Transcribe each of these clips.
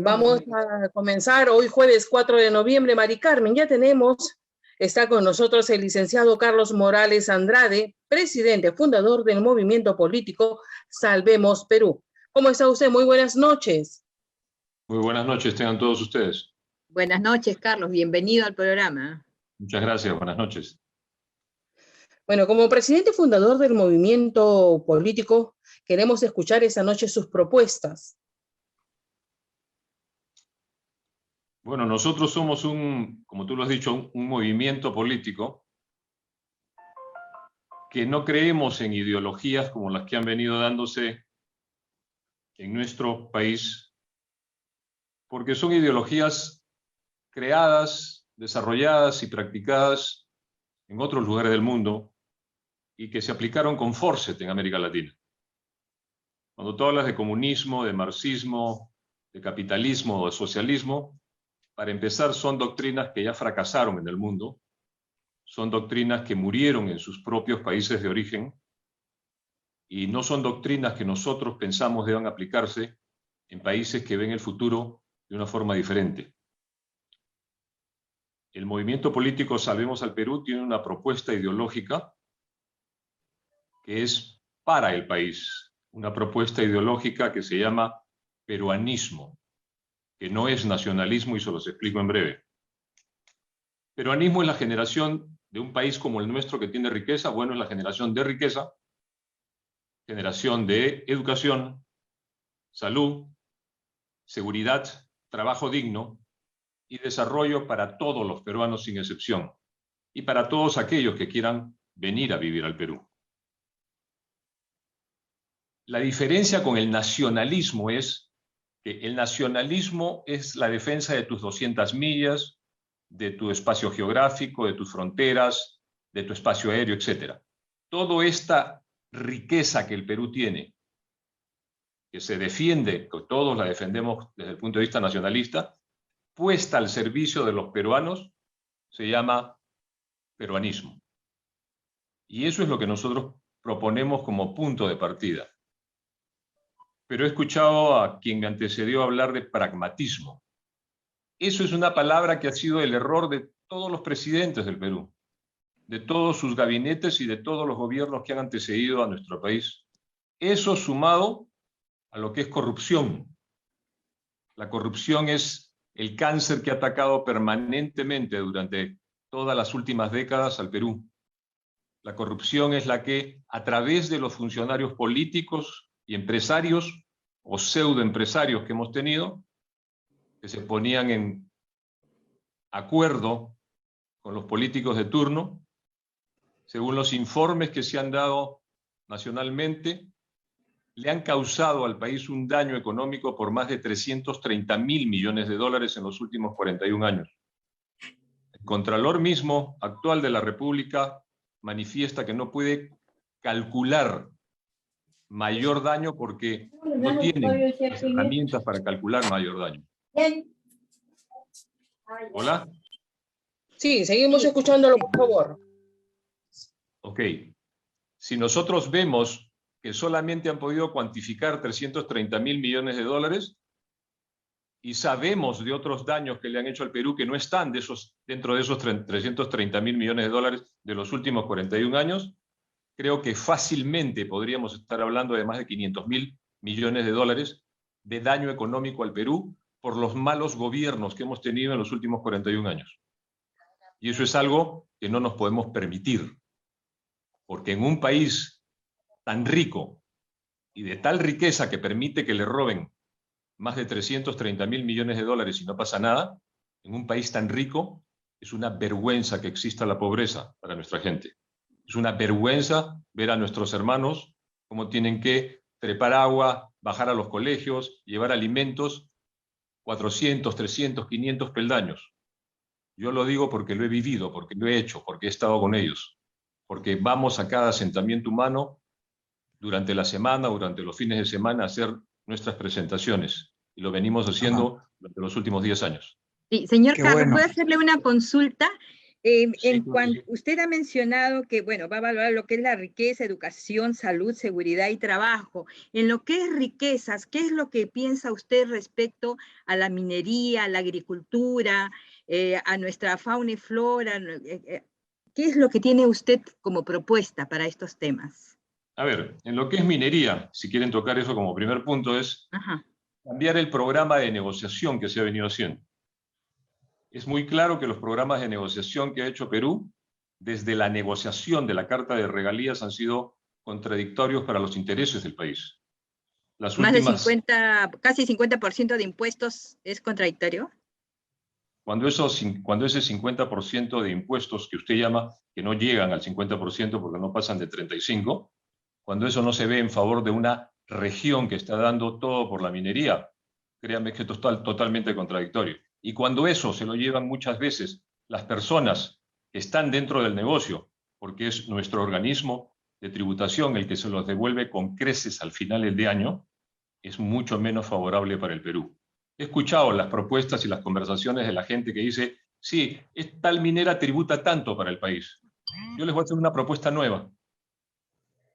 Vamos a comenzar hoy jueves 4 de noviembre. Mari Carmen, está con nosotros el licenciado Carlos Morales Andrade, presidente fundador del movimiento político Salvemos Perú. ¿Cómo está usted? Muy buenas noches. Muy buenas noches, tengan todos ustedes. Buenas noches, Carlos. Bienvenido al programa. Muchas gracias, buenas noches. Bueno, como presidente fundador del movimiento político, queremos escuchar esta noche sus propuestas. Bueno, nosotros somos como tú lo has dicho, un movimiento político que no creemos en ideologías como las que han venido dándose en nuestro país, porque son ideologías creadas, desarrolladas y practicadas en otros lugares del mundo y que se aplicaron con force en América Latina. Cuando tú hablas de comunismo, de marxismo, de capitalismo o de socialismo, para empezar, son doctrinas que ya fracasaron en el mundo, son doctrinas que murieron en sus propios países de origen y no son doctrinas que nosotros pensamos deban aplicarse en países que ven el futuro de una forma diferente. El movimiento político Salvemos al Perú tiene una propuesta ideológica que es para el país, una propuesta ideológica que se llama peruanismo, que no es nacionalismo y se los explico en breve. Peruanismo es la generación de un país como el nuestro que tiene riqueza, bueno, es la generación de riqueza, generación de educación, salud, seguridad, trabajo digno y desarrollo para todos los peruanos sin excepción y para todos aquellos que quieran venir a vivir al Perú. La diferencia con el nacionalismo es que el nacionalismo es la defensa de tus 200 millas, de tu espacio geográfico, de tus fronteras, de tu espacio aéreo, etc. Toda esta riqueza que el Perú tiene, que se defiende, que todos la defendemos desde el punto de vista nacionalista, puesta al servicio de los peruanos, se llama peruanismo. Y eso es lo que nosotros proponemos como punto de partida. Pero he escuchado a quien me antecedió hablar de pragmatismo. Eso es una palabra que ha sido el error de todos los presidentes del Perú, de todos sus gabinetes y de todos los gobiernos que han antecedido a nuestro país. Eso sumado a lo que es corrupción. La corrupción es el cáncer que ha atacado permanentemente durante todas las últimas décadas al Perú. La corrupción es la que, a través de los funcionarios políticos y empresarios o pseudoempresarios que hemos tenido, que se ponían en acuerdo con los políticos de turno, según los informes que se han dado nacionalmente, le han causado al país un daño económico por más de 330.000 millones de dólares en los últimos 41 años. El Contralor mismo actual de la República manifiesta que no puede calcular mayor daño porque no tienen las herramientas para calcular mayor daño. ¿Hola? Sí, seguimos escuchándolo, por favor. Ok. Si nosotros vemos que solamente han podido cuantificar 330.000 millones de dólares y sabemos de otros daños que le han hecho al Perú que no están dentro de esos 330.000 millones de dólares de los últimos 41 años, creo que fácilmente podríamos estar hablando de más de 500.000 millones de dólares de daño económico al Perú por los malos gobiernos que hemos tenido en los últimos 41 años. Y eso es algo que no nos podemos permitir, porque en un país tan rico y de tal riqueza que permite que le roben más de 330.000 millones de dólares y no pasa nada, en un país tan rico es una vergüenza que exista la pobreza para nuestra gente. Es una vergüenza ver a nuestros hermanos cómo tienen que trepar agua, bajar a los colegios, llevar alimentos, 400, 300, 500 peldaños. Yo lo digo porque lo he vivido, porque lo he hecho, porque he estado con ellos, porque vamos a cada asentamiento humano durante la semana, durante los fines de semana, a hacer nuestras presentaciones. Y lo venimos haciendo durante los últimos 10 años. Sí, señor Qué Carlos, bueno. ¿puedo hacerle una consulta? Sí, Usted ha mencionado que, bueno, va a valorar lo que es la riqueza, educación, salud, seguridad y trabajo. En lo que es riquezas, ¿qué es lo que piensa usted respecto a la minería, a la agricultura, a nuestra fauna y flora? ¿Qué es lo que tiene usted como propuesta para estos temas? a ver, en lo que es minería, si quieren tocar eso como primer punto, es Ajá. cambiar el programa de negociación que se ha venido haciendo. Es muy claro que los programas de negociación que ha hecho Perú, desde la negociación de la Carta de Regalías, han sido contradictorios para los intereses del país. Las Más de últimas, 50, casi 50% de impuestos es contradictorio. cuando ese 50% de impuestos que usted llama, que no llegan al 50% porque no pasan de 35%, cuando eso no se ve en favor de una región que está dando todo por la minería, créanme que esto es totalmente contradictorio. Y cuando eso se lo llevan muchas veces las personas que están dentro del negocio, porque es nuestro organismo de tributación el que se los devuelve con creces al final de año, es mucho menos favorable para el Perú. He escuchado las propuestas y las conversaciones de la gente que dice, sí, tal minera tributa tanto para el país. Yo les voy a hacer una propuesta nueva.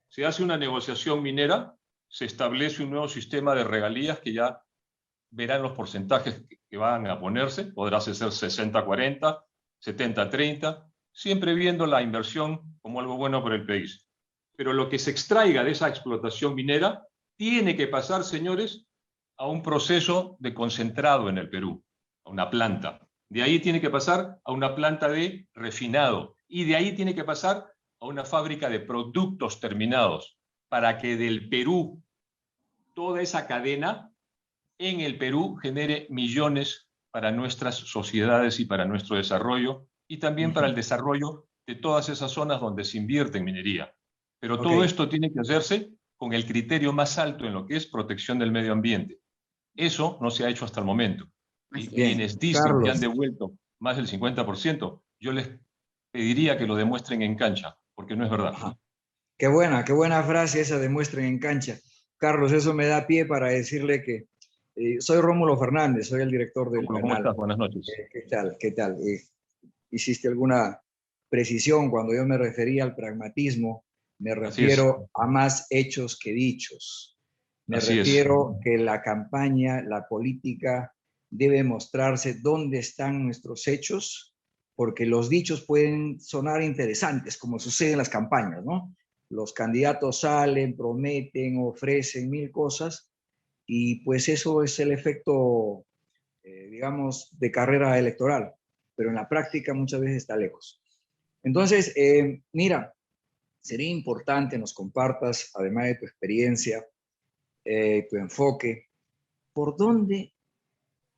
Se hace una negociación minera, se establece un nuevo sistema de regalías que ya verán los porcentajes que van a ponerse, podrá ser 60-40, 70-30, siempre viendo la inversión como algo bueno para el país. Pero lo que se extraiga de esa explotación minera tiene que pasar, señores, a un proceso de concentrado en el Perú, a una planta. De ahí tiene que pasar a una planta de refinado y de ahí tiene que pasar a una fábrica de productos terminados para que del Perú toda esa cadena en el Perú genere millones para nuestras sociedades y para nuestro desarrollo y también para el desarrollo de todas esas zonas donde se invierte en minería. Pero todo esto tiene que hacerse con el criterio más alto en lo que es protección del medio ambiente. Eso no se ha hecho hasta el momento. Y quienes dicen que han devuelto más del 50%, yo les pediría que lo demuestren en cancha, porque no es verdad. Ajá. Qué buena frase esa, demuestren en cancha. Carlos, eso me da pie para decirle que soy Rómulo Fernández, soy el director del ¿Cómo canal. estás? Buenas noches. ¿Qué tal? Hiciste alguna precisión cuando yo me refería al pragmatismo, me refiero a más hechos que dichos. Me refiero que la campaña, la política debe mostrarse dónde están nuestros hechos, porque los dichos pueden sonar interesantes, como sucede en las campañas, ¿no? Los candidatos salen, prometen, ofrecen mil cosas, y pues eso es el efecto, digamos, de carrera electoral, pero en la práctica muchas veces está lejos. Entonces, mira, sería importante nos compartas, además de tu experiencia, tu enfoque, por dónde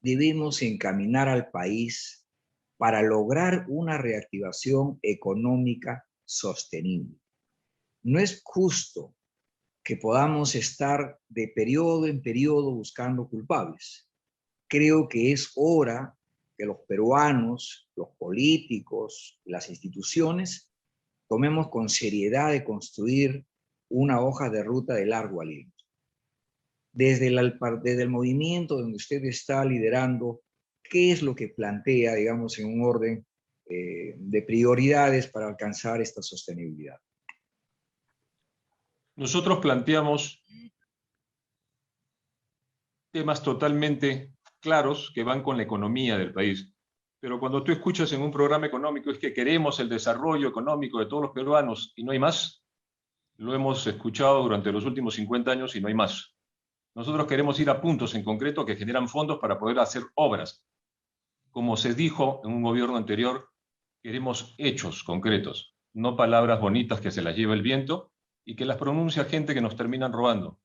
debemos encaminar al país para lograr una reactivación económica sostenible. No es justo que podamos estar de periodo en periodo buscando culpables. Creo que es hora que los peruanos, los políticos, las instituciones, tomemos con seriedad de construir una hoja de ruta de largo aliento. Desde el movimiento donde usted está liderando, ¿qué es lo que plantea, digamos, en un orden de prioridades para alcanzar esta sostenibilidad? Nosotros planteamos temas totalmente claros que van con la economía del país. Pero cuando tú escuchas en un programa económico es que queremos el desarrollo económico de todos los peruanos y no hay más, lo hemos escuchado durante los últimos 50 años y no hay más. Nosotros queremos ir a puntos en concreto que generan fondos para poder hacer obras. Como se dijo en un gobierno anterior, queremos hechos concretos, no palabras bonitas que se las lleva el viento y que las pronuncia gente que nos terminan robando.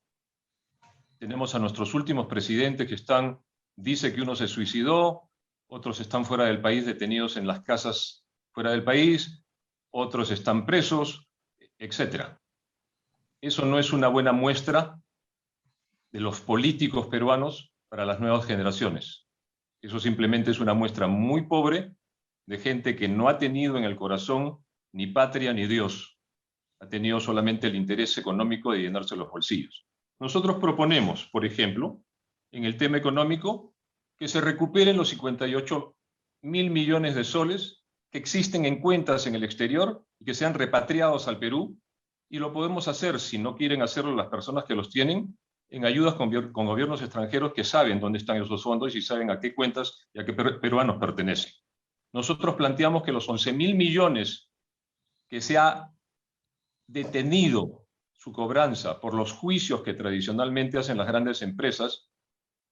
Tenemos a nuestros últimos presidentes que dice que uno se suicidó, otros están fuera del país detenidos en las casas fuera del país, otros están presos, etc. Eso no es una buena muestra de los políticos peruanos para las nuevas generaciones. Eso simplemente es una muestra muy pobre de gente que no ha tenido en el corazón ni patria ni Dios. Ha tenido solamente el interés económico de llenarse los bolsillos. Nosotros proponemos, por ejemplo, en el tema económico, que se recuperen los 58.000 millones de soles que existen en cuentas en el exterior y que sean repatriados al Perú, y lo podemos hacer, si no quieren hacerlo las personas que los tienen, en ayudas con gobiernos extranjeros que saben dónde están esos fondos y saben a qué cuentas y a qué peruanos pertenecen. Nosotros planteamos que los 11.000 millones que se ha detenido su cobranza por los juicios que tradicionalmente hacen las grandes empresas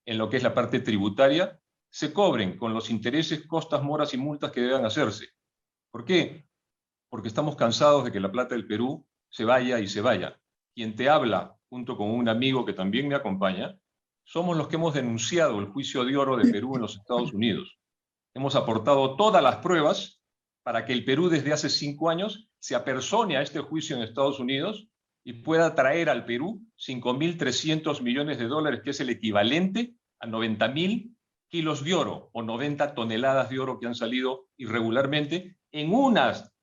en lo que es la parte tributaria, se cobren con los intereses, costas, moras y multas que deban hacerse. ¿Por qué? Porque estamos cansados de que la plata del Perú se vaya y se vaya. Quien te habla, junto con un amigo que también me acompaña, somos los que hemos denunciado el juicio de oro de Perú en los Estados Unidos. Hemos aportado todas las pruebas para que el Perú desde hace 5 años se apersone a este juicio en Estados Unidos y pueda traer al Perú 5.300 millones de dólares, que es el equivalente a 90.000 kilos de oro o 90 toneladas de oro que han salido irregularmente en unas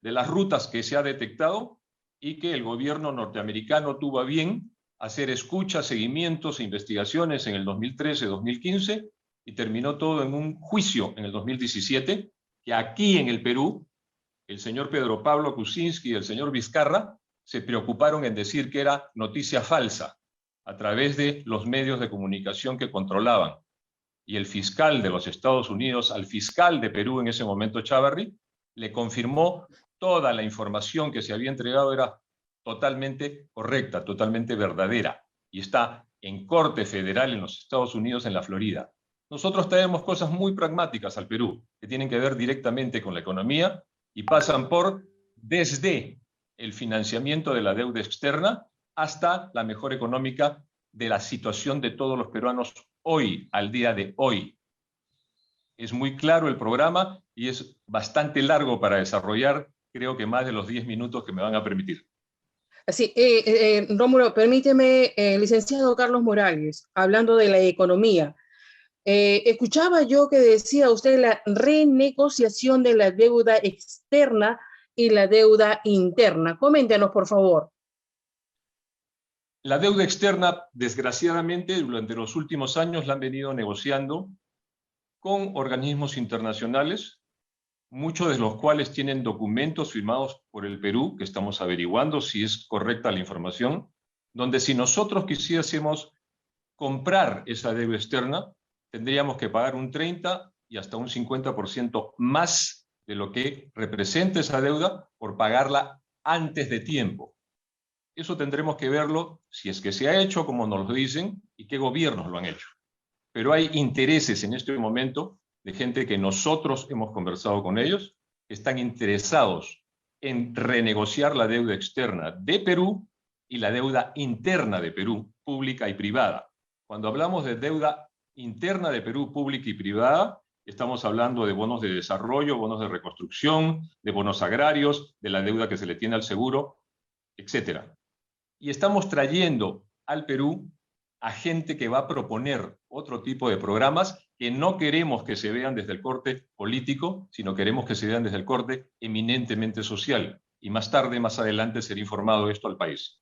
de las rutas que se ha detectado y que el gobierno norteamericano tuvo a bien hacer escuchas, seguimientos e investigaciones en el 2013, 2015 y terminó todo en un juicio en el 2017 que aquí en el Perú el señor Pedro Pablo Kuczynski y el señor Vizcarra se preocuparon en decir que era noticia falsa a través de los medios de comunicación que controlaban. Y el fiscal de los Estados Unidos, al fiscal de Perú en ese momento, Chávarri, le confirmó toda la información que se había entregado era totalmente correcta, totalmente verdadera, y está en Corte Federal en los Estados Unidos, en la Florida. Nosotros traemos cosas muy pragmáticas al Perú, que tienen que ver directamente con la economía y pasan por desde el financiamiento de la deuda externa hasta la mejora económica de la situación de todos los peruanos hoy, al día de hoy. Es muy claro el programa y es bastante largo para desarrollar, creo que más de los 10 minutos que me van a permitir. Sí, Rómulo, permíteme, licenciado Carlos Morales, hablando de la economía. Escuchaba yo que decía usted la renegociación de la deuda externa y la deuda interna. Coméntenos, por favor. La deuda externa, desgraciadamente, durante los últimos años la han venido negociando con organismos internacionales, muchos de los cuales tienen documentos firmados por el Perú, que estamos averiguando si es correcta la información, donde si nosotros quisiésemos comprar esa deuda externa, tendríamos que pagar un 30 y hasta un 50% más de lo que representa esa deuda por pagarla antes de tiempo. Eso tendremos que verlo si es que se ha hecho como nos lo dicen y qué gobiernos lo han hecho. Pero hay intereses en este momento de gente que nosotros hemos conversado con ellos, que están interesados en renegociar la deuda externa de Perú y la deuda interna de Perú, pública y privada. Cuando hablamos de deuda interna de Perú, pública y privada, estamos hablando de bonos de desarrollo, bonos de reconstrucción, de bonos agrarios, de la deuda que se le tiene al seguro, etc. Y estamos trayendo al Perú a gente que va a proponer otro tipo de programas que no queremos que se vean desde el corte político, sino queremos que se vean desde el corte eminentemente social. Y más tarde, más adelante, será informado esto al país.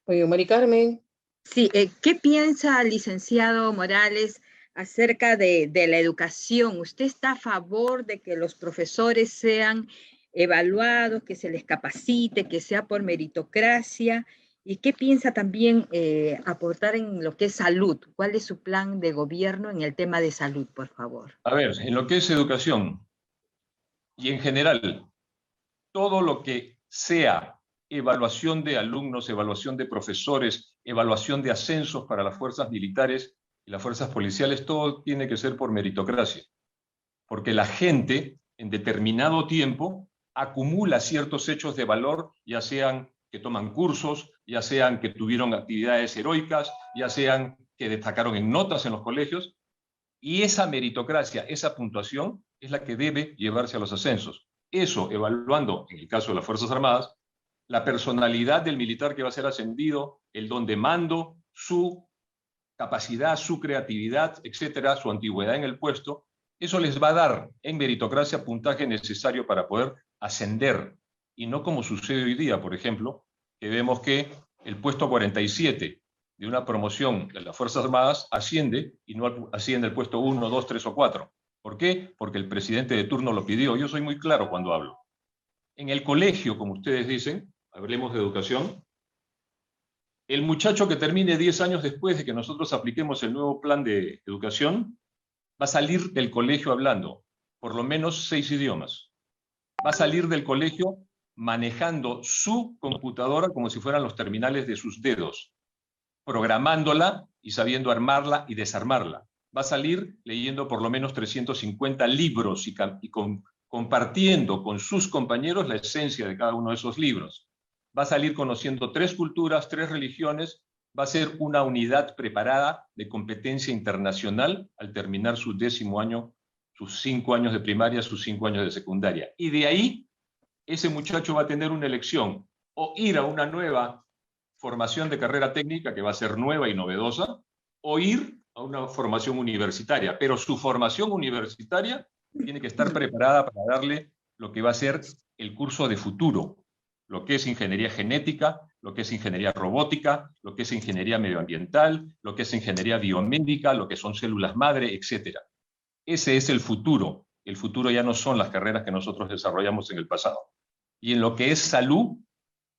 Oye, Mari Carmen. Sí, ¿qué piensa, licenciado Morales, acerca de la educación? ¿Usted está a favor de que los profesores sean evaluados, que se les capacite, que sea por meritocracia? ¿Y qué piensa también aportar en lo que es salud? ¿Cuál es su plan de gobierno en el tema de salud, por favor? A ver, en lo que es educación y en general, todo lo que sea evaluación de alumnos, evaluación de profesores, evaluación de ascensos para las fuerzas militares y las fuerzas policiales, todo tiene que ser por meritocracia. Porque la gente, en determinado tiempo, acumula ciertos hechos de valor, ya sean que toman cursos, ya sean que tuvieron actividades heroicas, ya sean que destacaron en notas en los colegios, y esa meritocracia, esa puntuación, es la que debe llevarse a los ascensos. Eso, evaluando, en el caso de las Fuerzas Armadas, la personalidad del militar que va a ser ascendido, el don de mando, su capacidad, su creatividad, etcétera, su antigüedad en el puesto, eso les va a dar en meritocracia puntaje necesario para poder ascender. Y no como sucede hoy día, por ejemplo, que vemos que el puesto 47 de una promoción de las Fuerzas Armadas asciende y no asciende el puesto 1, 2, 3 o 4. ¿Por qué? Porque el presidente de turno lo pidió. Yo soy muy claro cuando hablo. En el colegio, como ustedes dicen, hablemos de educación, el muchacho que termine 10 años después de que nosotros apliquemos el nuevo plan de educación, va a salir del colegio hablando por lo menos 6 idiomas. Va a salir del colegio manejando su computadora como si fueran los terminales de sus dedos, programándola y sabiendo armarla y desarmarla. Va a salir leyendo por lo menos 350 libros y compartiendo con sus compañeros la esencia de cada uno de esos libros. Va a salir conociendo 3 culturas, 3 religiones, va a ser una unidad preparada de competencia internacional al terminar su 10º año, sus 5 años de primaria, sus 5 años de secundaria. Y de ahí, ese muchacho va a tener una elección, o ir a una nueva formación de carrera técnica que va a ser nueva y novedosa, o ir a una formación universitaria. Pero su formación universitaria tiene que estar preparada para darle lo que va a ser el curso de futuro, lo que es ingeniería genética, lo que es ingeniería robótica, lo que es ingeniería medioambiental, lo que es ingeniería biomédica, lo que son células madre, etc. Ese es el futuro. El futuro ya no son las carreras que nosotros desarrollamos en el pasado. Y en lo que es salud,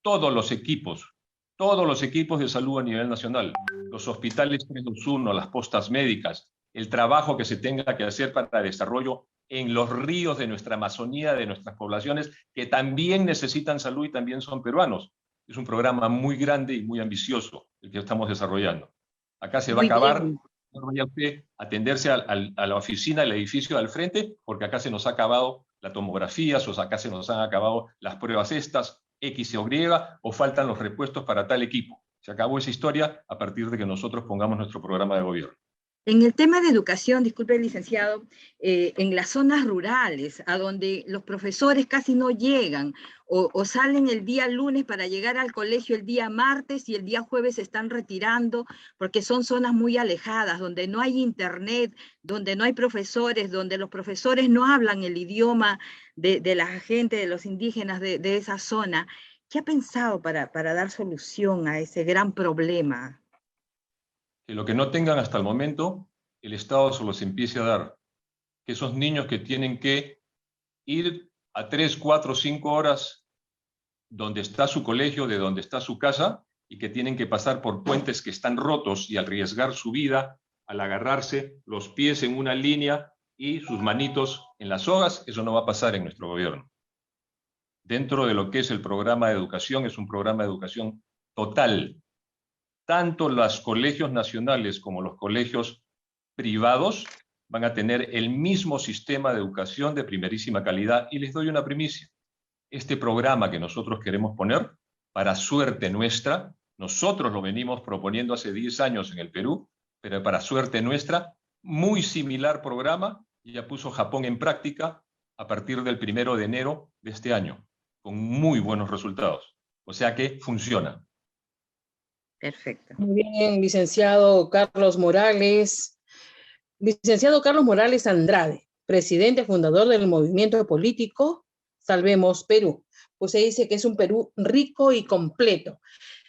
todos los equipos de salud a nivel nacional, los hospitales 321, las postas médicas, el trabajo que se tenga que hacer para el desarrollo en los ríos de nuestra Amazonía, de nuestras poblaciones, que también necesitan salud y también son peruanos. Es un programa muy grande y muy ambicioso el que estamos desarrollando. Acá se va a acabar, no vaya usted a atenderse a la oficina, al edificio al frente, porque acá se nos ha acabado la tomografía, o acá se nos han acabado las pruebas estas, X o Y, o faltan los repuestos para tal equipo. Se acabó esa historia a partir de que nosotros pongamos nuestro programa de gobierno. En el tema de educación, disculpe, licenciado, en las zonas rurales, a donde los profesores casi no llegan, o salen el día lunes para llegar al colegio el día martes y el día jueves se están retirando, porque son zonas muy alejadas, donde no hay internet, donde no hay profesores, donde los profesores no hablan el idioma de la gente, de los indígenas de esa zona. ¿Qué ha pensado para dar solución a ese gran problema? Que lo que no tengan hasta el momento, el Estado se los empiece a dar. Que esos niños que tienen que ir a 3, 4, 5 horas donde está su colegio, de donde está su casa, y que tienen que pasar por puentes que están rotos y arriesgar su vida al agarrarse los pies en una línea y sus manitos en las sogas, eso no va a pasar en nuestro gobierno. Dentro de lo que es el programa de educación, es un programa de educación total. Tanto los colegios nacionales como los colegios privados van a tener el mismo sistema de educación de primerísima calidad. Y les doy una primicia. Este programa que nosotros queremos poner, para suerte nuestra, nosotros lo venimos proponiendo hace 10 años en el Perú, pero para suerte nuestra, muy similar programa, ya puso Japón en práctica a partir del 1 de enero de este año, con muy buenos resultados. O sea que funciona. Perfecto. Muy bien, licenciado Carlos Morales. Licenciado Carlos Morales Andrade, presidente fundador del movimiento político Salvemos Perú. Pues se dice que es un Perú rico y completo.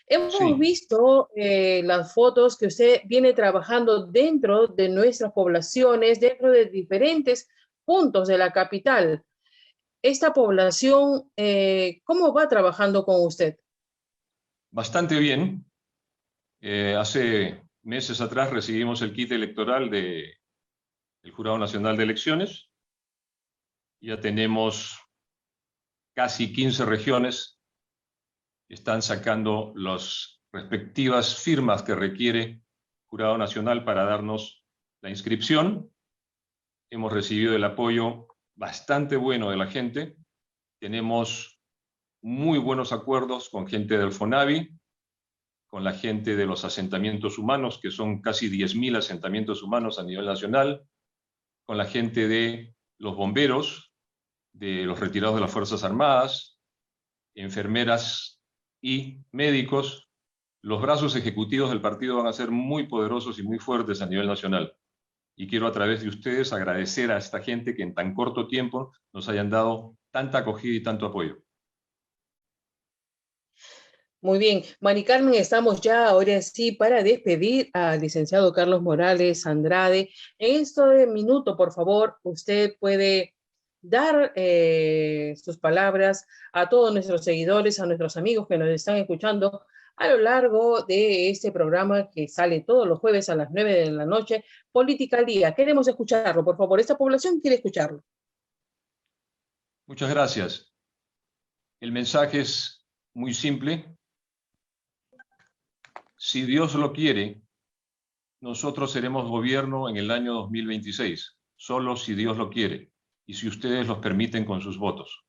Hemos visto las fotos que usted viene trabajando dentro de nuestras poblaciones, dentro de diferentes puntos de la capital. Esta población, ¿cómo va trabajando con usted? Bastante bien. Hace meses atrás recibimos el kit electoral del Jurado Nacional de Elecciones. Ya tenemos casi 15 regiones que están sacando las respectivas firmas que requiere el Jurado Nacional para darnos la inscripción. Hemos recibido el apoyo bastante bueno de la gente. Tenemos muy buenos acuerdos con gente del FONAVI, con la gente de los asentamientos humanos, que son casi 10.000 asentamientos humanos a nivel nacional, con la gente de los bomberos, de los retirados de las Fuerzas Armadas, enfermeras y médicos. Los brazos ejecutivos del partido van a ser muy poderosos y muy fuertes a nivel nacional. Y quiero a través de ustedes agradecer a esta gente que en tan corto tiempo nos hayan dado tanta acogida y tanto apoyo. Muy bien, Mari Carmen, estamos ya ahora sí para despedir al licenciado Carlos Morales Andrade. En este minuto, por favor, usted puede dar sus palabras a todos nuestros seguidores, a nuestros amigos que nos están escuchando a lo largo de este programa que sale todos los jueves a las 9 de la noche, Política al Día. Queremos escucharlo, por favor. Esta población quiere escucharlo. Muchas gracias. El mensaje es muy simple. Si Dios lo quiere, nosotros seremos gobierno en el año 2026, solo si Dios lo quiere y si ustedes los permiten con sus votos.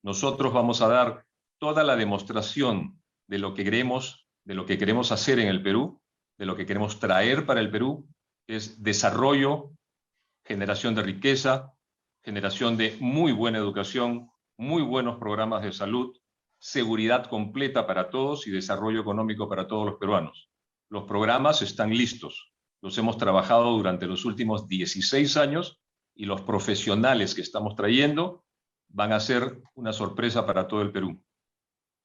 Nosotros vamos a dar toda la demostración de lo que queremos hacer en el Perú, de lo que queremos traer para el Perú, que es desarrollo, generación de riqueza, generación de muy buena educación, muy buenos programas de salud, seguridad completa para todos y desarrollo económico para todos los peruanos. Los programas están listos, los hemos trabajado durante los últimos 16 años y los profesionales que estamos trayendo van a ser una sorpresa para todo el Perú.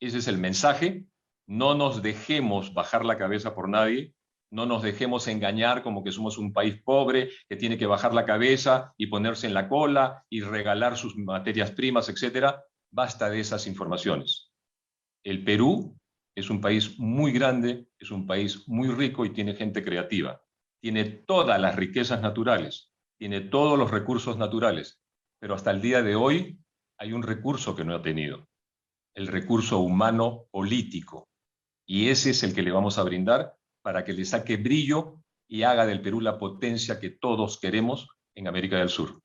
Ese es el mensaje. No nos dejemos bajar la cabeza por nadie, no nos dejemos engañar como que somos un país pobre que tiene que bajar la cabeza y ponerse en la cola y regalar sus materias primas, etcétera. Basta de esas informaciones. El Perú es un país muy grande, es un país muy rico y tiene gente creativa. Tiene todas las riquezas naturales, tiene todos los recursos naturales, pero hasta el día de hoy hay un recurso que no ha tenido, el recurso humano político. Y ese es el que le vamos a brindar para que le saque brillo y haga del Perú la potencia que todos queremos en América del Sur.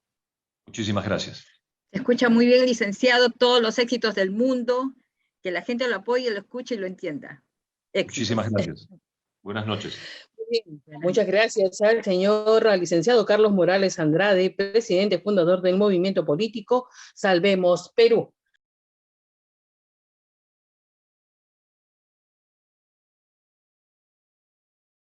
Muchísimas gracias. Se escucha muy bien, licenciado, todos los éxitos del mundo, que la gente lo apoye, lo escuche y lo entienda. Éxitos. Muchísimas gracias. Buenas noches. Bien, muchas gracias al al licenciado Carlos Morales Andrade, presidente fundador del movimiento político Salvemos Perú.